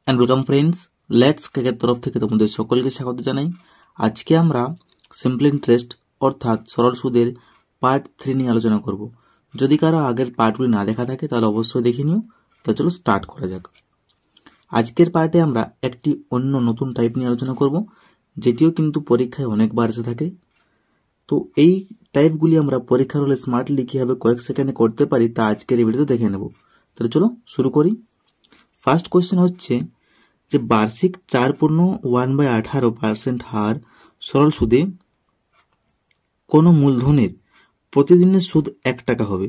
And welcome friends, let's cricket তরফ থেকে তোমাদের সকলকে স্বাগত জানাই। আজকে আমরা সিম্পল ইন্টারেস্ট অর্থাৎ সরল সুদের পার্ট 3 নিয়ে আলোচনা করব। যদি কারো আগের পার্টগুলি না দেখা থাকে তাহলে অবশ্যই দেখে নিও। তো চলো স্টার্ট করা যাক। আজকের পার্টে আমরা একটি অন্য নতুন টাইপ নিয়ে আলোচনা করব, যেটিও কিন্তু পরীক্ষায় অনেকবার এসে থাকে। তো এই টাইপগুলি আমরা পরীক্ষার হলে স্মার্টলি কীভাবে কয়েক সেকেন্ডে করতে পারি তা আজকের এই ভিডিওতে দেখে নেব। তাহলে চলো শুরু করি। ফার্স্ট কোয়েশ্চেন হচ্ছে যে বার্ষিক 4.1/18% হার সরল সুদে কোনো মূলধনের প্রতিদিনের সুদ 1 টাকা হবে।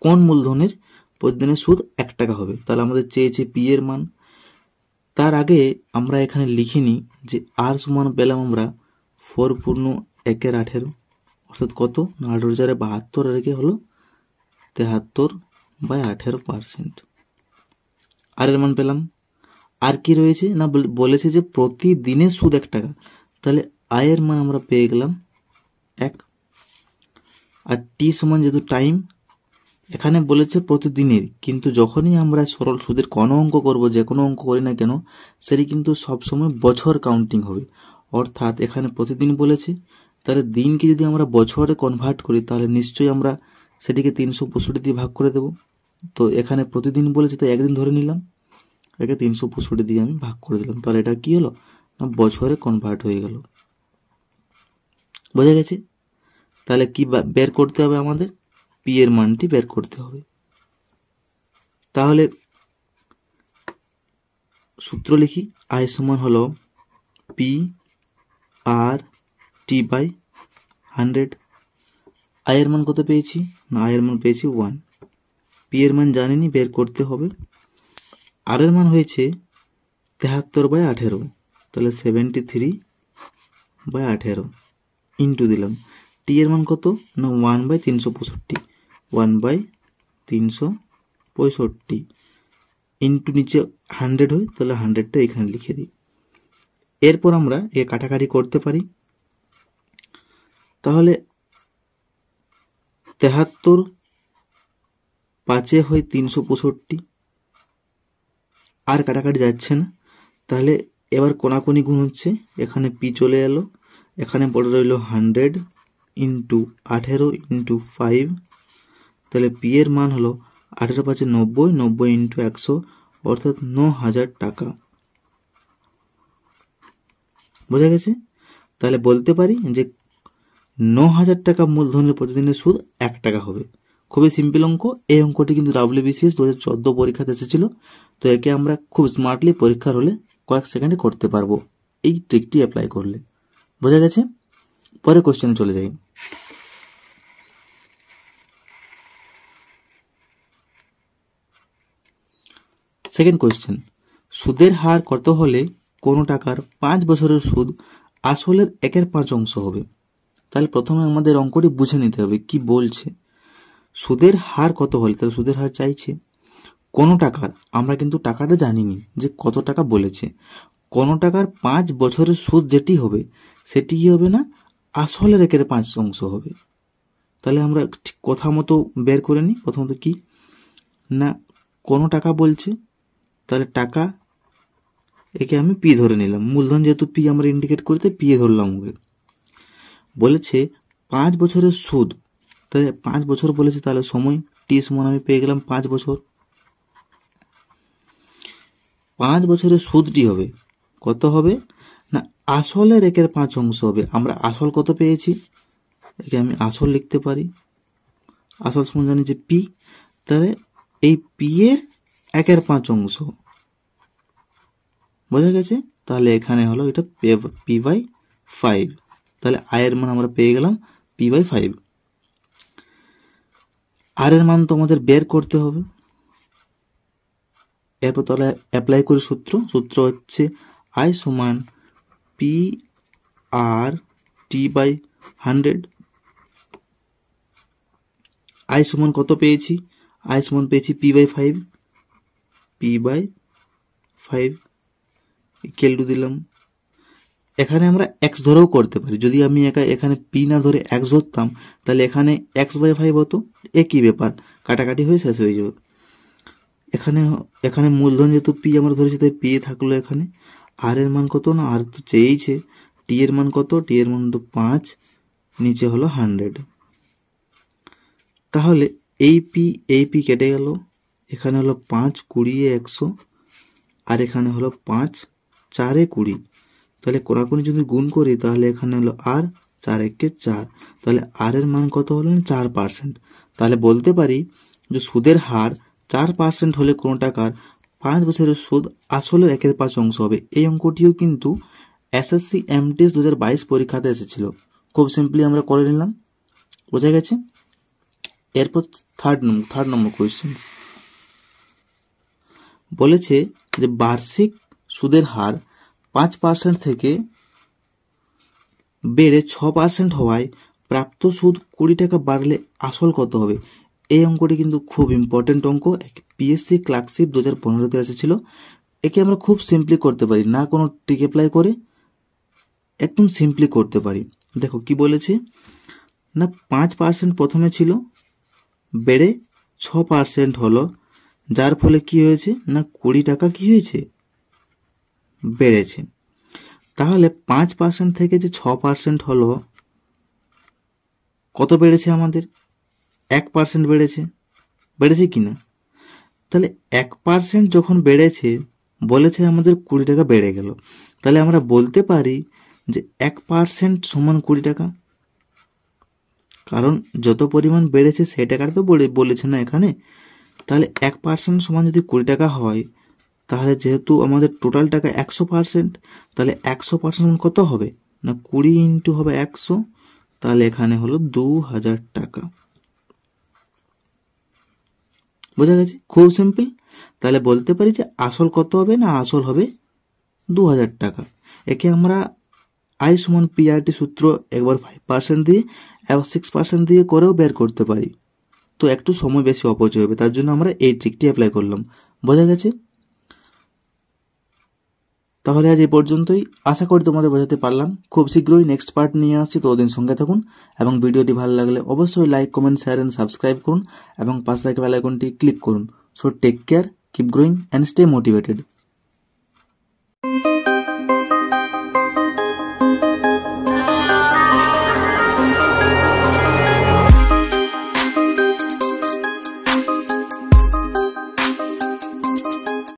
কোন মূলধনের প্রতিদিনের সুদ 1 টাকা হবে। তাহলে আমাদের চেয়েছে পি এর মান। তার আগে আমরা এখানে লিখিনি যে আর সমান পেলাম আমরা 4.1/18, অর্থাৎ কত না 18,072 রেখে হলো 73/18%। আর এর মান পেলাম। আর কি রয়েছে না বলেছে যে প্রতিদিনের সুদ 1 টাকা, তাহলে আয়ের মান আমরা পেয়ে গেলাম 1। আর টি সমান যেহেতু টাইম, এখানে বলেছে প্রতিদিনের, কিন্তু যখনই আমরা সরল সুদের কোনো অঙ্ক করব, যে কোনো অঙ্ক করি না কেন, সেটি কিন্তু সবসময় বছর কাউন্টিং হবে। অর্থাৎ এখানে প্রতিদিন বলেছে, তাহলে দিনকে যদি আমরা বছরে কনভার্ট করি তাহলে নিশ্চয়ই আমরা সেটিকে 365 দিয়ে ভাগ করে দেব। তো এখানে প্রতিদিন বলেছে তাই একদিন ধরে নিলাম, একে 365 দিয়ে আমি ভাগ করে দিলাম। তাহলে এটা কি হলো না বছরে কনভার্ট হয়ে গেল। বোঝা গেছে? তাহলে কি বের করতে হবে আমাদের? পি এর মানটি বের করতে হবে। তাহলে সূত্র লিখি, আই সমান হলো পি আর টি বাই 100। আয়ের মান কত পেয়েছি না আয়ের মান পেয়েছি 1। পি এর মান জানিনি, বের করতে হবে। আর এর মান হয়েছে 73/18, তাহলে 73/18 ইন্টু দিলাম। টি এর মান কত না 1/365, 1/365 ইন্টু নিচে 100 হয়, তাহলে 100টা এখানে লিখে দিই। এরপর আমরা এ কাটাকাটি করতে পারি। তাহলে 73 5 হয় 365, আর কাটাকাটি যাচ্ছে না। তাহলে এবার কোনাকুনি গুণ হচ্ছে, এখানে পি চলে এলো, এখানে পড়ে রইল 100 ইন্টু 18 ইন্টু 5। তাহলে পি এর মান হলো 18 5 90, 90 ইন্টু 100, অর্থাৎ 9,000 টাকা। বোঝা গেছে? তাহলে বলতে পারি যে 9,000 টাকা মূলধনের প্রতিদিনের সুদ 1 টাকা হবে। খুবই সিম্পল অঙ্ক। এই অঙ্কটি কিন্তু WBCS 2014 পরীক্ষাতে এসেছিল। তো একে আমরা খুব স্মার্টলি পরীক্ষার হলে কয়েক সেকেন্ডে করতে পারবো এই ট্রিকটি অ্যাপ্লাই করলে। বোঝা গেছে? পরে কোশ্চেনে চলে যাই। সেকেন্ড কোশ্চেন, সুদের হার কত হলে কোনো টাকার 5 বছরের সুদ আসলের 1/5 অংশ হবে। তাহলে প্রথমে আমাদের অঙ্কটি বুঝে নিতে হবে কি বলছে। সুদের হার কত হলে, তাহলে সুদের হার চাইছে কোনো টাকার, আমরা কিন্তু টাকাটা জানিনি যে কত টাকা বলেছে। কোনো টাকার 5 বছরের সুদ যেটি হবে সেটি কি হবে না আসলের 1/5 অংশ হবে। তাহলে আমরা ঠিক কথা মতো বের করে নিই। প্রথমত কি না কোনো টাকা বলছে, তাহলে টাকা একে আমি পি ধরে নিলাম। মূলধন যেহেতু পি আমরা ইন্ডিকেট করতে পি এ ধরলাম। ওকে বলেছে 5 বছরের সুদ, তাহলে 5 বছর বলেছে, তাহলে সময় টি সমান আমি পেয়ে গেলাম 5 বছর। 5 বছরের সুদটি হবে কত হবে না আসলের 1/5 অংশ হবে। আমরা আসল কত পেয়েছি, একে আমি আসল লিখতে পারি। আসল সমান জানি যে পি, তাহলে এই পি এর 1/5 অংশ। বোঝা গেছে? তাহলে এখানে হলো এটা P/5। তাহলে আয়ের মান আমরা পেয়ে গেলাম P/5। আর এর মান তো আমাদের বের করতে হবে। এরপর তাহলে অ্যাপ্লাই করি সূত্র। সূত্র হচ্ছে আই সমান P R T by 100। I সমান কত পেয়েছি, আই সমান পেয়েছি P/5, P/5 ইকুয়াল টু দিলাম। এখানে আমরা এক্স ধরেও করতে পারি। যদি আমি এখানে পি না ধরে এক্স ধরতাম তাহলে এখানে x/5 হতো, একই ব্যাপার, কাটাকাটি হয়ে শেষ হয়ে যাবে। এখানে এখানে মূলধন যেহেতু পি আমরা ধরেছি, তাই পি থাকলো এখানে। আর এর মান কত, না আর তো চেয়েছে। টি এর মান কত, টি এর মান তো 5, নিচে হলো 100। তাহলে এই পি কেটে গেল, এখানে হলো 5, 20, 100, আর এখানে হলো 5, 4 এ 20। তাহলে কোনাকুনি যদি গুণ করি তাহলে এখানে হলো আর, 4 একে 4। তাহলে আর এর মান কত হলো, 4%। তাহলে বলতে পারি যে সুদের হার 4% হলে কোনো টাকার 5 বছরের সুদ আসলের 1/5 অংশ হবে। এই অঙ্কটিও কিন্তু এসএসসি এমটিএস 2022 পরীক্ষাতে এসেছিল। খুব সিম্পলি আমরা করে নিলাম, বোঝা গেছে। এরপর থার্ড নম্বর কোয়েশ্চেন বলেছে যে বার্ষিক সুদের হার 5% থেকে বেড়ে 6% হওয়ায় প্রাপ্ত সুদ 20 টাকা বাড়লে আসল কত হবে। এই অঙ্কটি কিন্তু খুব ইম্পর্টেন্ট অঙ্ক, পিএসসি ক্লার্কশিপ 2015-তে এসেছিল। একে আমরা খুব সিম্পলি করতে পারি, না কোনো ট্রিক অ্যাপ্লাই করে একদম সিম্পলি করতে পারি। দেখো কি বলেছে, না 5% প্রথমে ছিল, বেড়ে 6% হলো, যার ফলে কি হয়েছে, না 20 টাকা কি হয়েছে, বেড়েছে। তাহলে 5% থেকে যে 6% হলো, কত বেড়েছে আমাদের, 1% বেড়েছে কি না। তাহলে 1% যখন বেড়েছে, বলেছে আমাদের 20 টাকা বেড়ে গেল। তাহলে আমরা বলতে পারি যে 1% সমান 20 টাকা, কারণ যত পরিমাণ বেড়েছে সেই টাকাটা তো বলেছে না এখানে। তাহলে 1% সমান যদি 20 টাকা হয়, তাহলে যেহেতু আমাদের টোটাল টাকা 100%, তাহলে 100% কত হবে, না 20 ইন্টু হবে 100, তাহলে এখানে হলো 2000 টাকা। বোঝা গেছে, খুব সিম্পল। তাহলে বলতে পারি যে আসল কত হবে, না আসল হবে 2000 টাকা। একে আমরা আই সমান পিআরটি সূত্র একবার 5% দিয়ে এবং 6% দিয়ে করেও বের করতে পারি। তো একটু সময় বেশি অপচয় হবে, তার জন্য আমরা এই ট্রিকটি অ্যাপ্লাই করলাম। বোঝা গেছে। তাহলে আজ এই পর্যন্তই, আশা করি তোমাদের বোঝাতে পারলাম। খুব শীঘ্রই নেক্সট পার্ট নিয়ে আসছি, তো ওদিন সঙ্গে থাকুন। এবং ভিডিওটি ভালো লাগলে অবশ্যই like, comment, share and subscribe করুন এবং পাশে থাকা বেল আইকনটি ক্লিক করুন। So take care, keep growing and stay motivated.